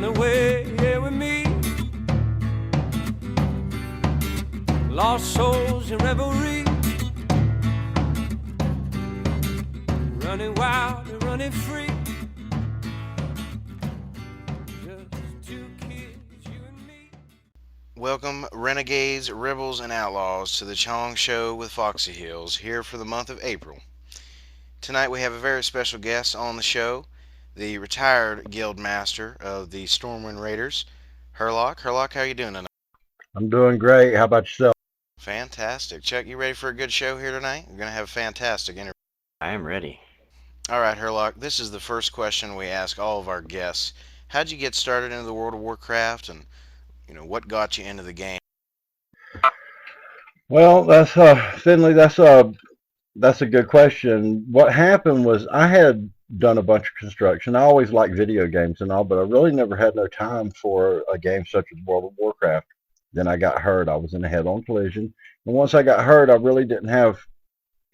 run away here with me. Lost souls in revelry, running wild and running free. Just two kids, you and me. Welcome, Renegades, Rebels, and Outlaws, to the Chong Show with Foxyheals, here for the month of April. Tonight we have a very special guest on the show, the retired guild master of the Stormwind Raiders, Herlock. Herlock, how are you doing tonight? I'm doing great. How about yourself? Fantastic. Chuck, you ready for a good show here tonight? We're going to have a fantastic interview. I am ready. All right, Herlock, this is the first question we ask all of our guests. How'd you get started into the World of Warcraft, and what got you into the game? Well, that's Finley. That's a good question. What happened was I had done a bunch of construction. I always liked video games and all, but I really never had no time for a game such as World of Warcraft. Then I got hurt. I was in a head-on collision, and once I got hurt, I really didn't have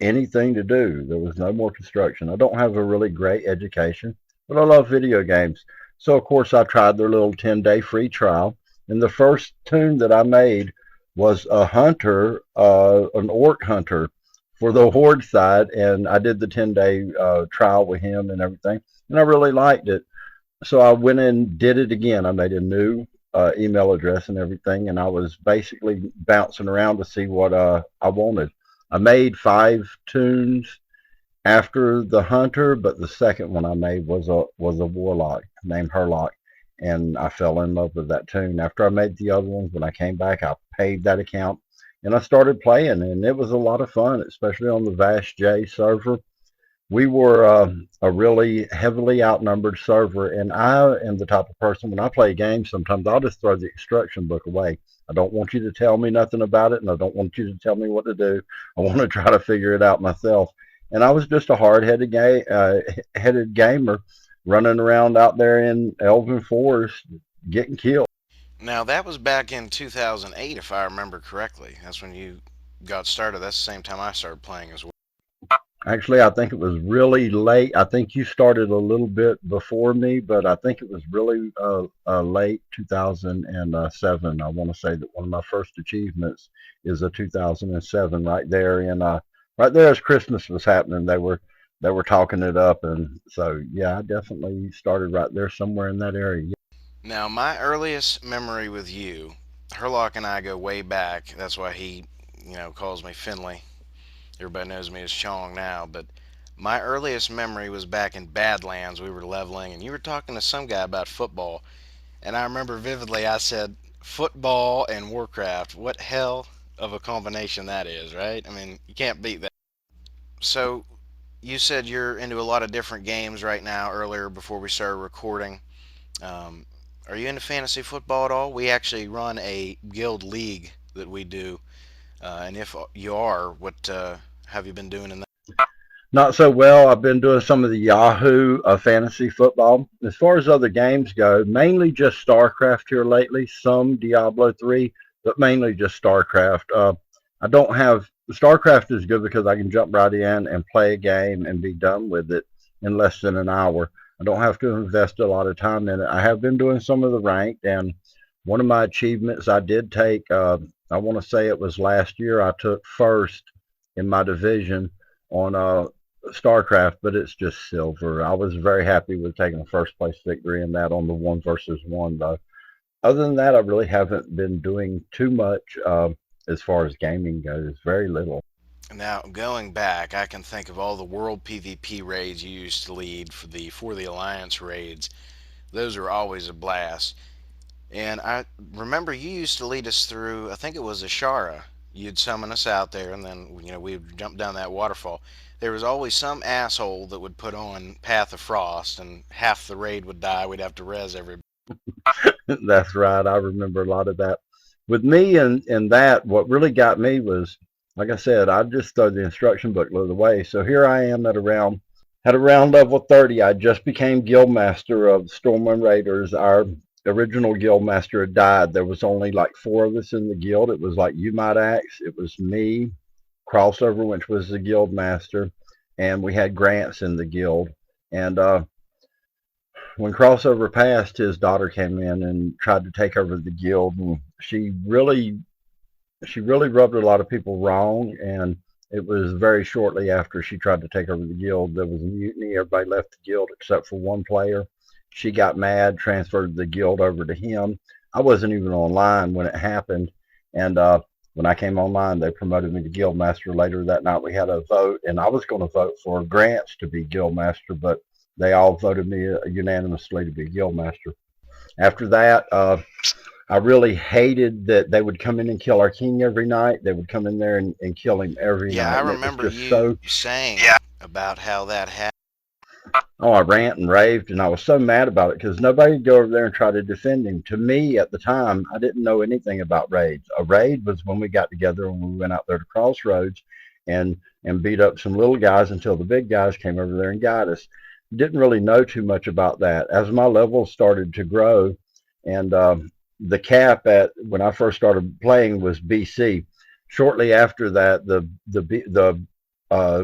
anything to do. There was no more construction. I don't have a really great education, but I love video games. So of course I tried their little 10-day free trial, and the first tune that I made was a hunter, an orc hunter for the horde side, and I did the 10-day trial with him and everything, and I really liked it. So I went and did it again. I made a new email address and everything, and I was basically bouncing around to see what I wanted. I made 5 tunes after the hunter, but the second one I made was a warlock named Herlock, and I fell in love with that tune. After I made the other ones, when I came back, I paid that account and I started playing, and it was a lot of fun, especially on the Vash J server. We were a really heavily outnumbered server, and I am the type of person, when I play games, sometimes I'll just throw the instruction book away. I don't want you to tell me nothing about it, and I don't want you to tell me what to do. I want to try to figure it out myself. And I was just a hard-headed headed gamer running around out there in Elven Forest getting killed. Now, that was back in 2008, if I remember correctly. That's when you got started. That's the same time I started playing as well. Actually, I think it was really late. I think you started a little bit before me, but I think it was really late 2007. I want to say that one of my first achievements is a 2007 right there right there as Christmas was happening. They were talking it up, and so yeah, I definitely started right there somewhere in that area. Now, my earliest memory with you, Herlock and I go way back. That's why he, calls me Finley. Everybody knows me as Chong now, but my earliest memory was back in Badlands. We were leveling, and you were talking to some guy about football, and I remember vividly I said, football and Warcraft, what hell of a combination that is, right? I mean, you can't beat that. So, you said you're into a lot of different games right now, earlier before we started recording. Um, are you into fantasy football at all? We actually run a guild league that we do, and if you are, what have you been doing in that? Not so well. I've been doing some of the Yahoo fantasy football. As far as other games go, mainly just StarCraft here lately, some Diablo 3, but mainly just StarCraft. I don't have StarCraft is good because I can jump right in and play a game and be done with it in less than an hour. I don't have to invest a lot of time in it. I have been doing some of the ranked, and one of my achievements I did take, I want to say it was last year, I took first in my division on StarCraft, but it's just silver. I was very happy with taking a first place victory in that on the 1 versus 1, though. Other than that, I really haven't been doing too much as far as gaming goes. Very little. Now, going back, I can think of all the world PvP raids you used to lead for the Alliance raids. Those are always a blast. And I remember you used to lead us through, I think it was Ashara. You'd summon us out there, and then we'd jump down that waterfall. There was always some asshole that would put on Path of Frost, and half the raid would die. We'd have to res everybody. That's right. I remember a lot of that. With me and that, what really got me was, like I said, I just threw the instruction booklet away. So here I am at around level 30. I just became guild master of Stormwind Raiders. Our original guild master had died. There was only like 4 of us in the guild. It was like you might axe. It was me, Crossover, which was the guild master, and we had Grants in the guild. And when crossover passed, his daughter came in and tried to take over the guild, and she really rubbed a lot of people wrong. And it was very shortly after she tried to take over the guild, there was a mutiny. Everybody left the guild except for one player. She got mad, transferred the guild over to him. I wasn't even online when it happened, and when I came online, they promoted me to guild master. Later that night, we had a vote, and I was going to vote for Grants to be guild master, but they all voted me unanimously to be guild master. After that, I really hated that they would come in and kill our king every night. They would come in there and kill him every Yeah, night, I and it was remember just you so. saying about how that happened. Oh, I rant and raved, and I was so mad about it because nobody would go over there and try to defend him. To me, at the time, I didn't know anything about raids. A raid was when we got together and we went out there to Crossroads and beat up some little guys until the big guys came over there and got us. Didn't really know too much about that. As my levels started to grow, and the cap at when I first started playing was BC. Shortly after that, the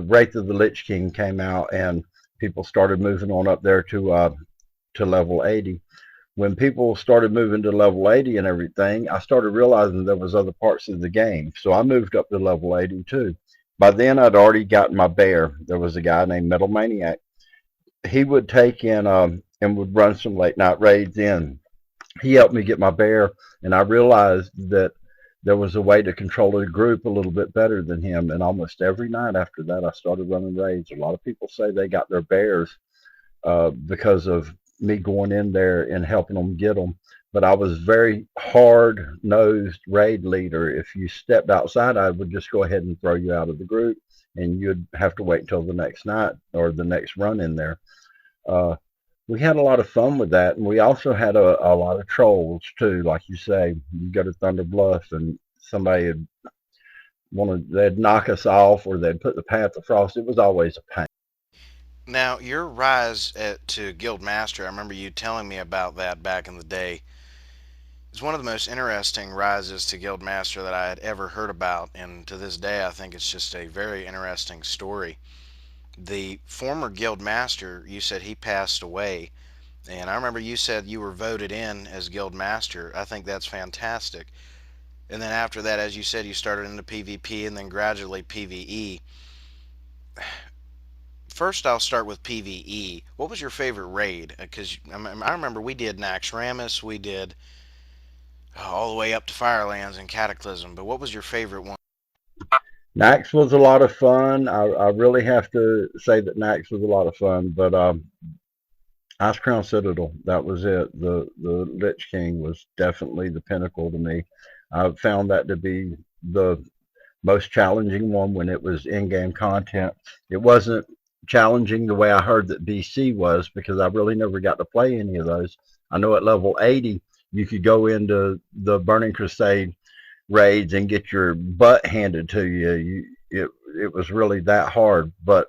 Wraith of the Lich King came out, and people started moving on up there to level 80. When people started moving to level 80 and everything, I started realizing there was other parts of the game. So I moved up to level 80 too. By then, I'd already gotten my bear. There was a guy named Metal Maniac. He would take in and would run some late night raids in. He helped me get my bear, and I realized that there was a way to control the group a little bit better than him. And almost every night after that, I started running raids. A lot of people say they got their bears because of me going in there and helping them get them. But I was very hard nosed raid leader. If you stepped outside, I would just go ahead and throw you out of the group, and you'd have to wait until the next night or the next run in there. Uh, we had a lot of fun with that, and we also had a lot of trolls too. Like you say, you go to Thunder Bluff, and somebody would they'd knock us off, or they'd put the path across. It was always a pain. Now, your rise to Guild Master, I remember you telling me about that back in the day. It's one of the most interesting rises to Guild Master that I had ever heard about, and to this day I think it's just a very interesting story. The former Guild Master, you said he passed away, and I remember you said you were voted in as Guild Master. I think that's fantastic. And then after that, as you said, you started into PvP and then gradually PvE. First, I'll start with PvE. What was your favorite raid? Because I remember we did Naxxramas, we did all the way up to Firelands and Cataclysm. But what was your favorite one? Nax was a lot of fun. I really have to say that Nax was a lot of fun, but Ice Crown Citadel, that was it. The Lich King was definitely the pinnacle to me. I found that to be the most challenging one when it was in-game content. It wasn't challenging the way I heard that BC was, because I really never got to play any of those. I know at level 80 you could go into the Burning Crusade raids and get your butt handed to you. It was really that hard, but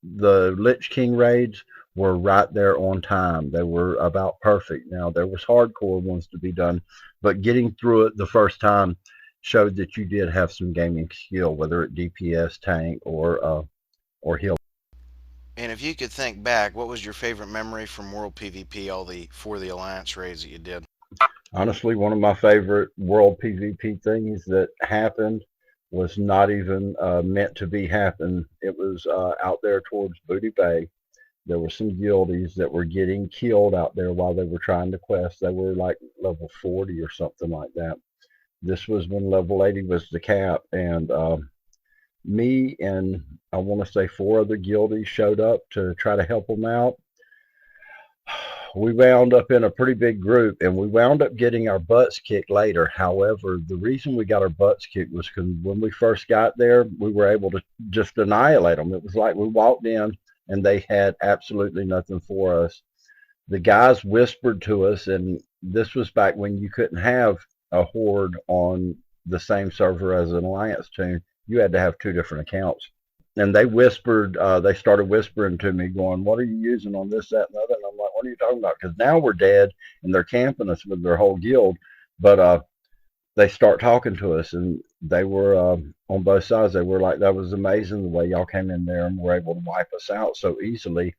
the Lich King raids were right there on time. They were about perfect. Now there was hardcore ones to be done, but getting through it the first time showed that you did have some gaming skill, whether it DPS, tank, or heal. And if you could think back, what was your favorite memory from World PvP, for the Alliance raids that you did? Honestly, one of my favorite world PvP things that happened was not even meant to be happen. It was out there towards Booty Bay. There were some guildies that were getting killed out there while they were trying to quest. They were like level 40 or something like that. This was when level 80 was the cap, and me and I want to say four other guildies showed up to try to help them out. We wound up in a pretty big group, and we wound up getting our butts kicked later. However, the reason we got our butts kicked was because when we first got there, we were able to just annihilate them. It was like we walked in and they had absolutely nothing for us. The guys whispered to us, and this was back when you couldn't have a horde on the same server as an alliance team. You had to have two different accounts. And they whispered, they started whispering to me, going, "What are you using on this, that, and the other?" And I'm like, "What are you talking about?" Because now we're dead, and they're camping us with their whole guild. But they start talking to us, and they were on both sides. They were like, "That was amazing the way y'all came in there and were able to wipe us out so easily."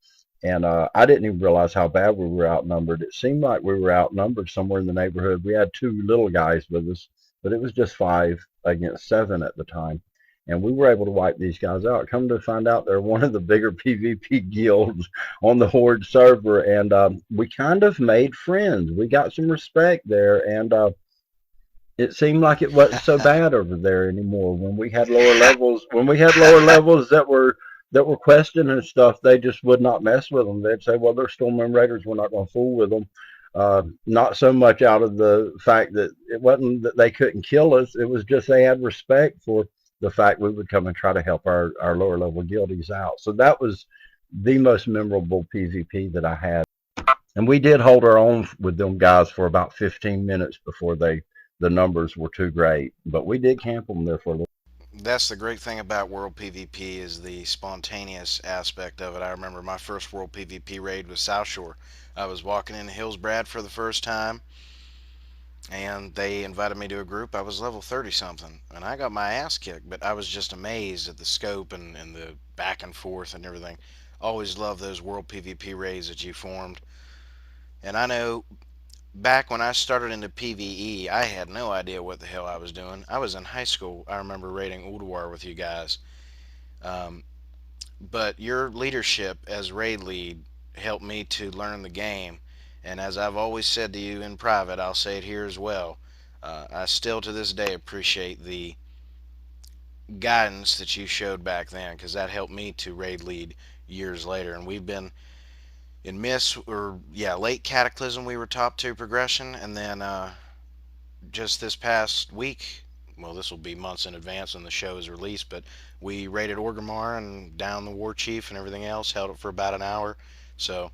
And I didn't even realize how bad we were outnumbered. It seemed like we were outnumbered somewhere in the neighborhood. We had two little guys with us, but it was just 5 against 7 at the time. And we were able to wipe these guys out. Come to find out, they're one of the bigger PvP guilds on the Horde server. And we kind of made friends. We got some respect there. And it seemed like it wasn't so bad over there anymore. When we had lower levels, that were questing and stuff, they just would not mess with them. They'd say, "Well, they're Stormwind Raiders. We're not going to fool with them." Not so much out of the fact that it wasn't that they couldn't kill us. It was just they had respect for the fact we would come and try to help our lower level guildies out. So that was the most memorable PvP that I had. And we did hold our own with them guys for about 15 minutes before the numbers were too great. But we did camp them there for a little. That's the great thing about World PvP is the spontaneous aspect of it. I remember my first World PvP raid was South Shore. I was walking into Hillsbrad for the first time, and they invited me to a group. I was level 30 something, and I got my ass kicked, but I was just amazed at the scope and the back and forth and everything. Always loved those World PvP raids that you formed. And I know back when I started into PvE, I had no idea what the hell I was doing. I was in high school. I remember raiding Ulduar with you guys. Um, but your leadership as raid lead helped me to learn the game. And as I've always said to you in private, I'll say it here as well. I still to this day appreciate the guidance that you showed back then, because that helped me to raid lead years later. And we've been in late Cataclysm, we were top 2 progression, and then just this past week, well, this will be months in advance when the show is released, but we raided Orgrimmar and down the War Chief and everything else, held it for about an hour. So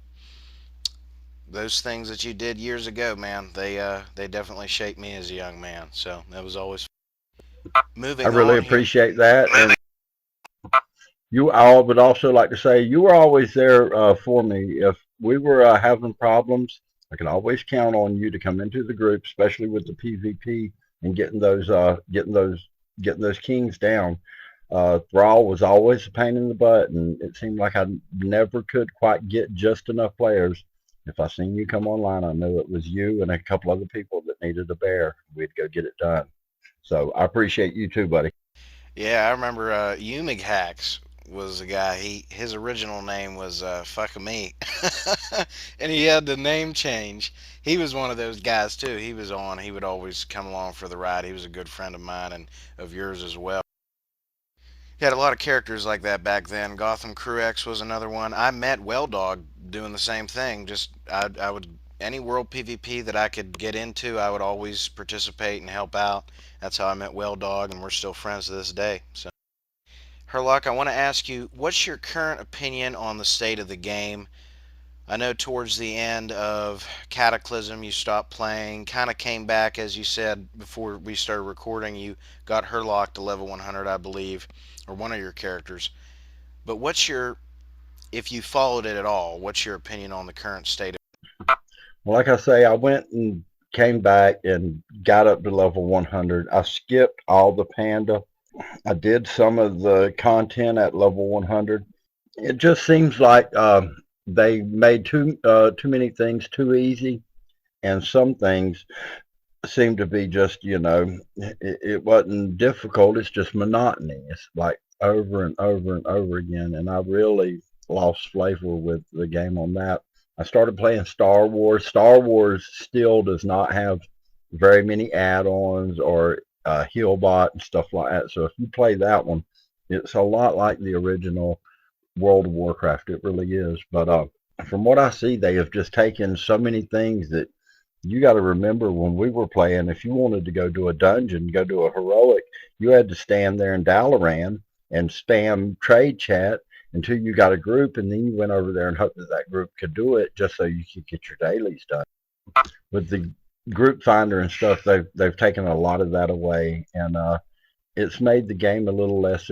those things that you did years ago, man, they definitely shaped me as a young man. So that was always I moving really on here. appreciate that. And I would also like to say you were always there for me. If we were having problems, I could always count on you to come into the group, especially with the PvP and getting those kings down. Thrall was always a pain in the butt, and it seemed like I never could quite get just enough players. If I seen you come online, I knew it was you and a couple other people that needed a bear. We'd go get it done. So I appreciate you too, buddy. Yeah, I remember Umig Hacks was the guy. His original name was Fuck Me, and he had the name change. He was one of those guys too. He was on. He would always come along for the ride. He was a good friend of mine and of yours as well. He had a lot of characters like that back then. Gotham Cruex was another one. I met Well Dog doing the same thing. Just I would any world PvP that I could get into, I would always participate and help out. That's how I met Well Dog, and we're still friends to this day. So, Herlock, I want to ask you, what's your current opinion on the state of the game? I know towards the end of Cataclysm you stopped playing, kind of came back, as you said before we started recording. You got Herlock to level 100, I believe, or one of your characters. But if you followed it at all, what's your opinion on the current state of? Well, like I say, I went and came back and got up to level 100. I skipped all the panda. I did some of the content at level 100. It just seems like they made too many things too easy, and some things seem to be just it wasn't difficult. It's just monotony. It's like over and over and over again, and I really lost flavor with the game on that. I started playing Star Wars. Star Wars still does not have very many add-ons or Healbot and stuff like that. So if you play that one, it's a lot like the original World of Warcraft. It really is. But from what I see, they have just taken so many things that you got to remember when we were playing. If you wanted to go to a dungeon, go to a heroic, you had to stand there in Dalaran and spam trade chat until you got a group, and then you went over there and hoped that that group could do it just so you could get your dailies done. With the group finder and stuff, they've taken a lot of that away, and it's made the game a little less.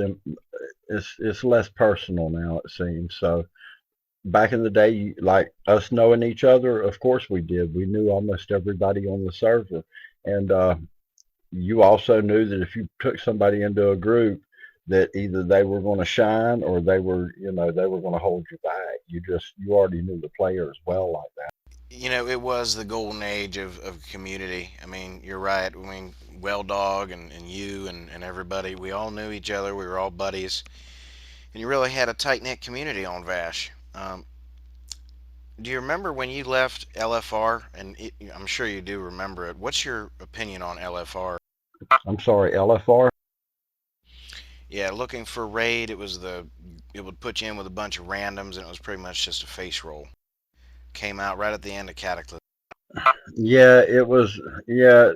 It's less personal now, it seems. So back in the day, like us knowing each other, of course we did. We knew almost everybody on the server, and you also knew that if you took somebody into a group, that either they were going to shine or they were, they were going to hold you back. You already knew the players well like that. It was the golden age of community. I mean, you're right. I mean, Well Dog and you and everybody, we all knew each other. We were all buddies. And you really had a tight knit community on Vash. Do you remember when you left LFR? I'm sure you do remember it. What's your opinion on LFR? I'm sorry, LFR. Yeah, looking for raid, it would put you in with a bunch of randoms, and it was pretty much just a face roll. Came out right at the end of Cataclysm. Yeah, it was. Yeah,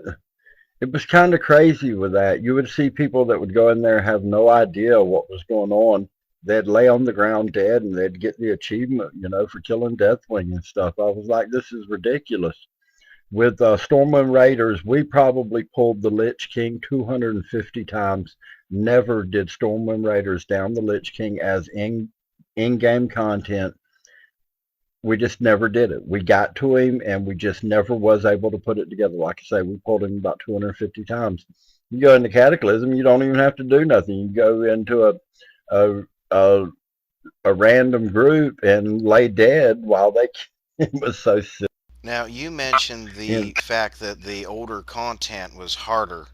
it was kind of crazy with that. You would see people that would go in there and have no idea what was going on. They'd lay on the ground dead, and they'd get the achievement, for killing Deathwing and stuff. I was like, this is ridiculous. With Stormwind Raiders, we probably pulled the Lich King 250 times. Never did Stormwind Raiders down the Lich King as in-game content. We just never did it. We got to him, and we just never was able to put it together. Like I say, we pulled him about 250 times. You go into Cataclysm, you don't even have to do nothing. You go into a a, a random group and lay dead while they. It was so silly. Now, you mentioned And the fact that the older content was harder.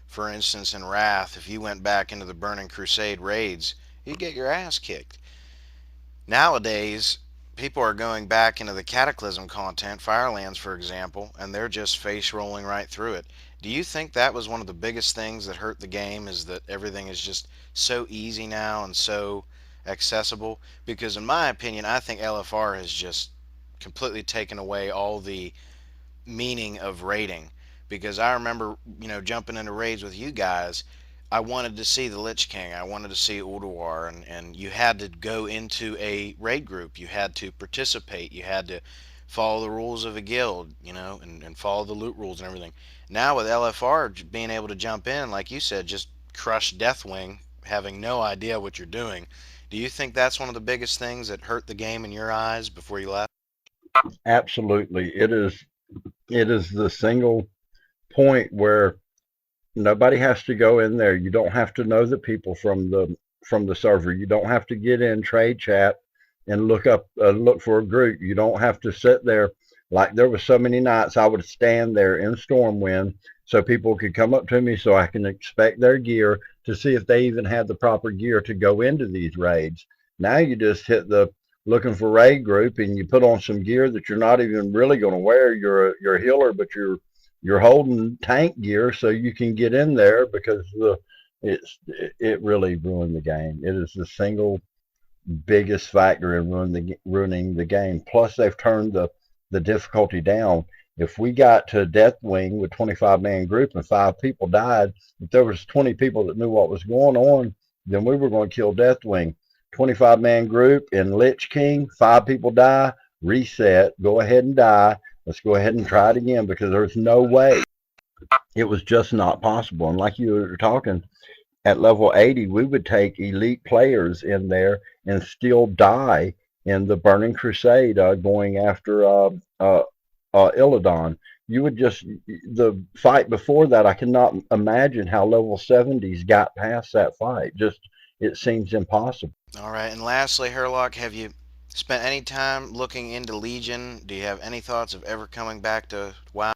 For instance, in Wrath, if you went back into the Burning Crusade raids, you'd get your ass kicked. Nowadays, people are going back into the Cataclysm content, Firelands for example, and they're just face rolling right through it. Do you think that was one of the biggest things that hurt the game, is that everything is just so easy now and so accessible? Because in my opinion, I think LFR has just completely taken away all the meaning of raiding. Because I remember, jumping into raids with you guys, I wanted to see the Lich King, I wanted to see Ulduar, and you had to go into a raid group, you had to participate, you had to follow the rules of a guild, and follow the loot rules and everything. Now with LFR being able to jump in, like you said, just crush Deathwing, having no idea what you're doing. Do you think that's one of the biggest things that hurt the game in your eyes before you left? absolutely, it is. It is the single point where nobody has to go in there. You don't have to know the people from the server. You don't have to get in trade chat and look for a group. You don't have to sit there. Like, there was so many nights I would stand there in Stormwind so people could come up to me so I can inspect their gear to see if they even had the proper gear to go into these raids. Now you just hit the looking for raid group and you put on some gear that you're not even really going to wear. You're a healer, but you're holding tank gear so you can get in there, because it really ruined the game. It is the single biggest factor in ruining the game. Plus, they've turned the difficulty down. If we got to Deathwing with 25-man group and 5 people died, if there was 20 people that knew what was going on, then we were going to kill Deathwing. 25-man group in Lich King, 5 people die, reset, go ahead and die. Let's go ahead and try it again, because there's no way. It was just not possible. And like you were talking, at level 80, we would take elite players in there and still die in the Burning Crusade going after Illidan. You would just, the fight before that, I cannot imagine how level 70s got past that fight. Just, it seems impossible. All right, and lastly, Herlock, have you spent any time looking into Legion? Do you have any thoughts of ever coming back to WoW?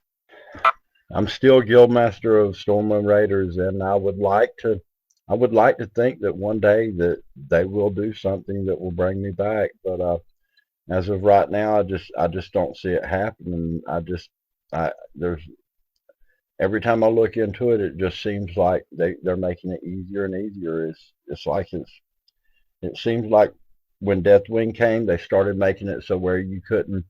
I'm still Guildmaster of Stormwind Raiders, and I would like to think that one day that they will do something that will bring me back. But as of right now, I just don't see it happening. There's every time I look into it, it just seems like they're making it easier and easier. It seems like when Deathwing came, they started making it so where you couldn't.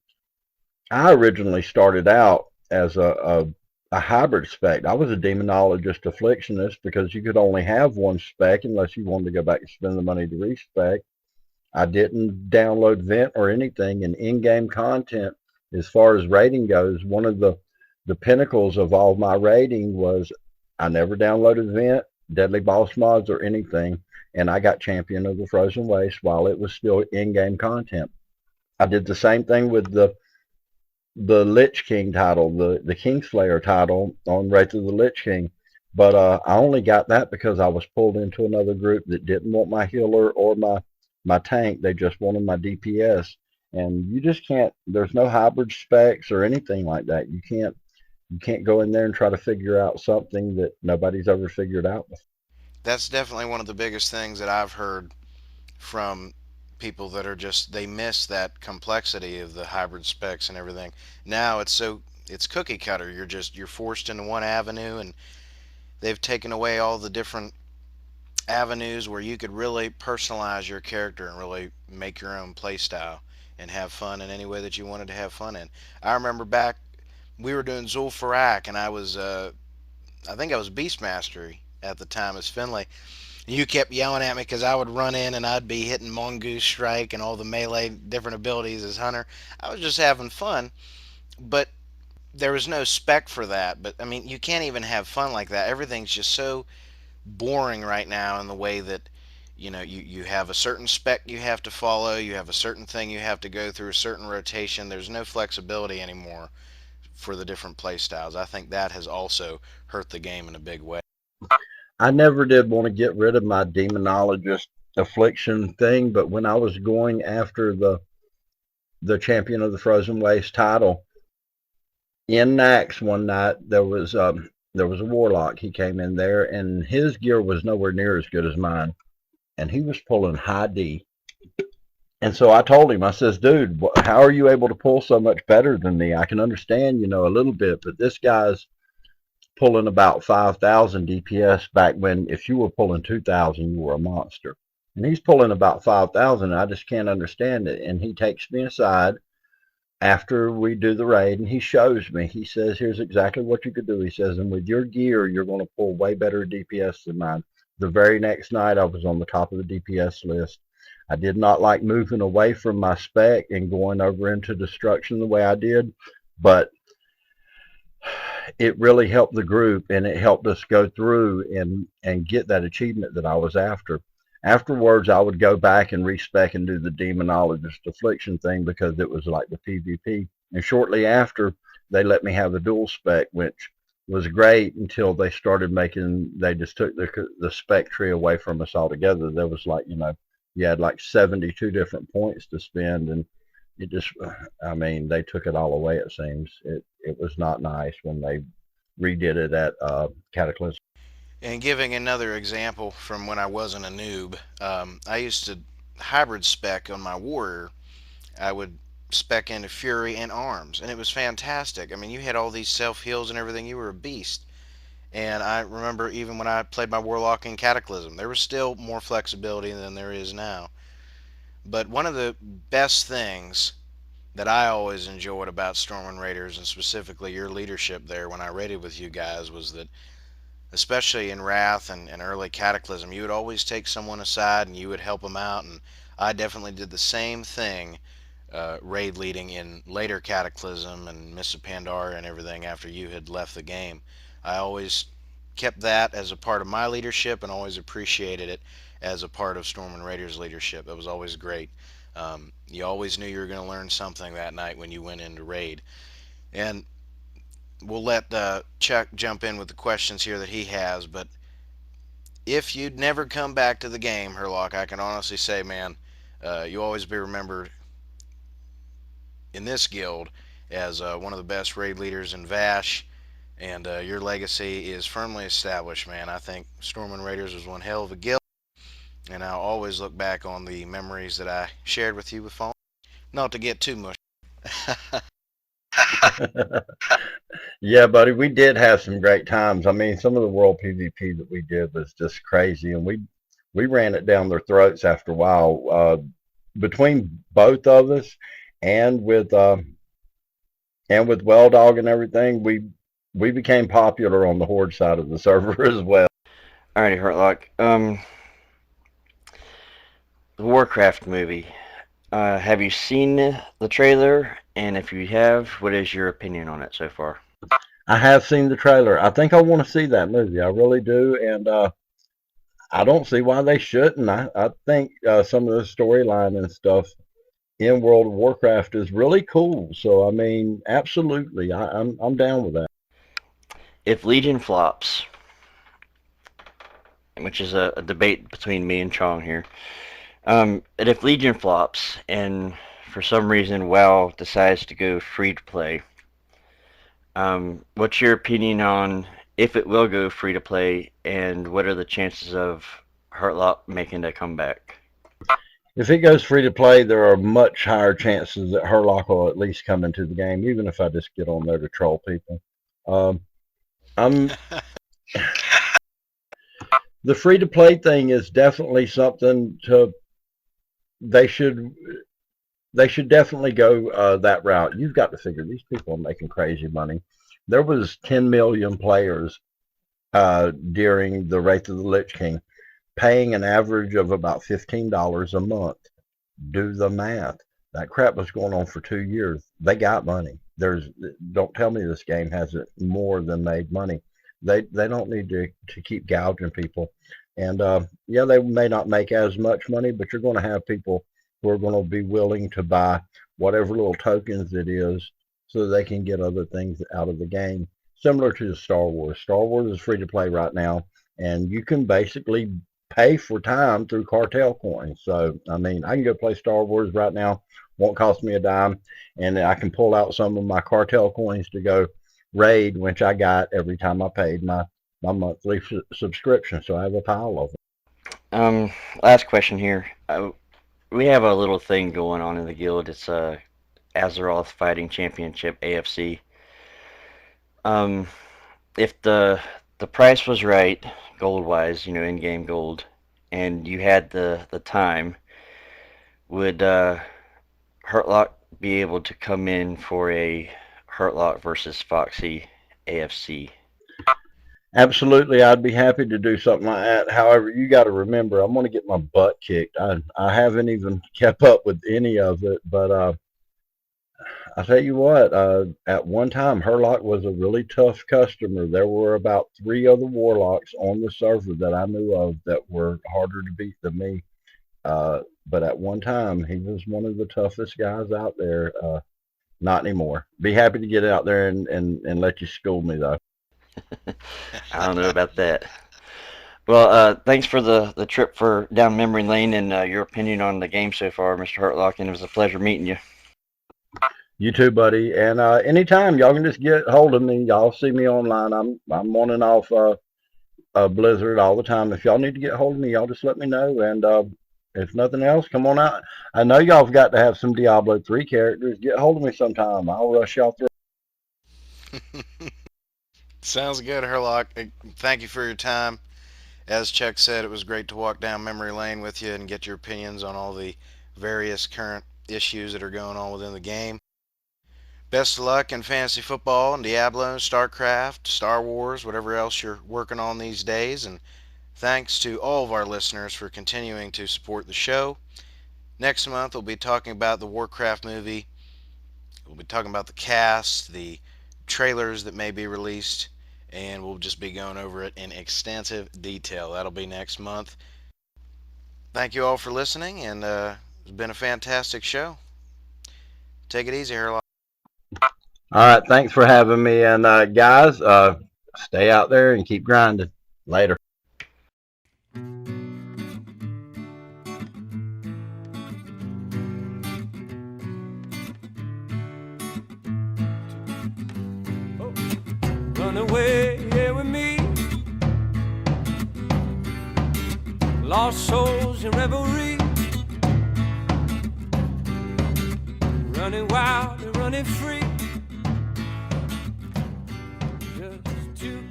I originally started out as a hybrid spec. I was a demonologist afflictionist because you could only have one spec unless you wanted to go back and spend the money to respec. I didn't download Vent or anything, and in-game content, as far as rating goes, one of the pinnacles of all my rating was I never downloaded Vent, Deadly Boss mods, or anything, and I got Champion of the Frozen Waste while it was still in-game content. I did the same thing with the Lich King title, the Kingslayer title on Wraith of the Lich King. But I only got that because I was pulled into another group that didn't want my healer or my tank. They just wanted my DPS. And you just can't. There's no hybrid specs or anything like that. You can't go in there and try to figure out something that nobody's ever figured out before. That's definitely one of the biggest things that I've heard from people that are just they miss that complexity of the hybrid specs and everything. Now it's cookie cutter. You're forced into one avenue, and they've taken away all the different avenues where you could really personalize your character and really make your own play style and have fun in any way that you wanted to have fun in. I remember back we were doing Zul'Farrak, and I think I was Beastmastery at the time as Finley. You kept yelling at me because I would run in and I'd be hitting Mongoose Strike and all the melee different abilities as Hunter. I was just having fun, but there was no spec for that. But I mean, you can't even have fun like that. Everything's just so boring right now in the way that you have a certain spec you have to follow, you have a certain thing you have to go through, a certain rotation. There's no flexibility anymore for the different play styles. I think that has also hurt the game in a big way. I never did want to get rid of my demonologist affliction thing, but when I was going after the champion of the Frozen Waste title in Nax one night, there was a warlock. He came in there, and his gear was nowhere near as good as mine, and he was pulling high D. And so I told him, I says, dude, how are you able to pull so much better than me? I can understand, a little bit, but this guy's pulling about 5,000 DPS back when if you were pulling 2,000, you were a monster. And he's pulling about 5,000. I just can't understand it. And he takes me aside after we do the raid and he shows me. He says, here's exactly what you could do. He says, and with your gear, you're going to pull way better DPS than mine. The very next night, I was on the top of the DPS list. I did not like moving away from my spec and going over into destruction the way I did, but it really helped the group and it helped us go through and get that achievement that I was after. Afterwards, I would go back and respec and do the demonologist affliction thing because it was like the PvP. And shortly after, they let me have a dual spec, which was great until they just took the spec tree away from us altogether. There was you had like 72 different points to spend, and it just, I mean, they took it all away. It seems it was not nice when they redid it at Cataclysm. And giving another example from when I wasn't a noob, I used to hybrid spec on my warrior. I would spec into Fury and Arms, and it was fantastic. I mean, you had all these self heals and everything. You were a beast. And I remember even when I played my Warlock in Cataclysm, there was still more flexibility than there is now. But one of the best things that I always enjoyed about Stormwind Raiders, and specifically your leadership there when I raided with you guys, was that especially in Wrath and early Cataclysm, you would always take someone aside and you would help them out. And I definitely did the same thing, raid leading in later Cataclysm and Mists of Pandaria and everything after you had left the game. I always kept that as a part of my leadership and always appreciated it as a part of Storm and Raiders leadership. That was always great. You always knew you were going to learn something that night when you went into raid. And we'll let Chuck jump in with the questions here that he has. But if you'd never come back to the game, Herlock, I can honestly say, man, you always be remembered in this guild as one of the best raid leaders in Vash. And your legacy is firmly established, man. I think Stormwind Raiders was one hell of a guild, and I'll always look back on the memories that I shared with you with phone. Not to get too much. Yeah, buddy, we did have some great times. I mean, some of the world PvP that we did was just crazy, and we ran it down their throats after a while. Between both of us, and with Well Dog and everything, we became popular on the Horde side of the server as well. Alrighty, Herlock. The Warcraft movie. Have you seen the trailer? And if you have, what is your opinion on it so far? I have seen the trailer. I think I want to see that movie. I really do, and I don't see why they shouldn't. I think some of the storyline and stuff in World of Warcraft is really cool. So I mean, absolutely, I'm down with that. If Legion flops, which is a debate between me and Chong here. And if Legion flops and for some reason WoW decides to go free to play, what's your opinion on if it will go free to play, and what are the chances of Herlock making a comeback? If it goes free to play, there are much higher chances that Herlock will at least come into the game, even if I just get on there to troll people. Um, I'm the free to play thing is definitely something to they should definitely go that route. You've got to figure these people are making crazy money. There was 10 million players during the Wraith of the Lich King, paying an average of about $15 a month. Do the math. That crap was going on for 2 years. They got money. Don't tell me this game hasn't more than made money. They don't need to keep gouging people. And yeah, they may not make as much money, but you're going to have people who are going to be willing to buy whatever little tokens it is so they can get other things out of the game. Similar to Star Wars. Star Wars is free to play right now, and you can basically pay for time through cartel coins. So, I mean, I can go play Star Wars right now, won't cost me a dime, and I can pull out some of my cartel coins to go raid, which I got every time I paid my monthly subscription. So I have a pile of them. Last question here. We have a little thing going on in the guild. It's Azeroth Fighting Championship AFC. If the price was right, gold wise, in-game gold, and you had the time, would Herlock be able to come in for a Herlock versus Foxy AFC? Absolutely, I'd be happy to do something like that. However, you got to remember, I'm going to get my butt kicked. I haven't even kept up with any of it, but I'll tell you what, at one time, Herlock was a really tough customer. There were about 3 other warlocks on the server that I knew of that were harder to beat than me. But at one time, he was one of the toughest guys out there. Not anymore. Be happy to get out there and let you school me, though. I don't know about that. Well, thanks for the trip down memory lane and your opinion on the game so far, Mr. Herlock, and it was a pleasure meeting you. You too, buddy. And anytime y'all can just get hold of me. Y'all see me online. I'm on and off Blizzard all the time. If y'all need to get hold of me, y'all just let me know. And if nothing else, come on out. I know y'all have got to have some Diablo 3 characters. Get hold of me sometime. I'll rush y'all through. Sounds good, Herlock. Thank you for your time. As Chuck said, it was great to walk down memory lane with you and get your opinions on all the various current issues that are going on within the game. Best of luck in fantasy football and Diablo, StarCraft, Star Wars, whatever else you're working on these days. And thanks to all of our listeners for continuing to support the show. Next month, we'll be talking about the Warcraft movie. We'll be talking about the cast, the trailers that may be released, and we'll just be going over it in extensive detail. That'll be next month. Thank you all for listening, and it's been a fantastic show. Take it easy, Herlock. All right. Thanks for having me. And guys, stay out there and keep grinding. Later. Run away here with me. Lost souls in revelry. Running wild and running free. Just to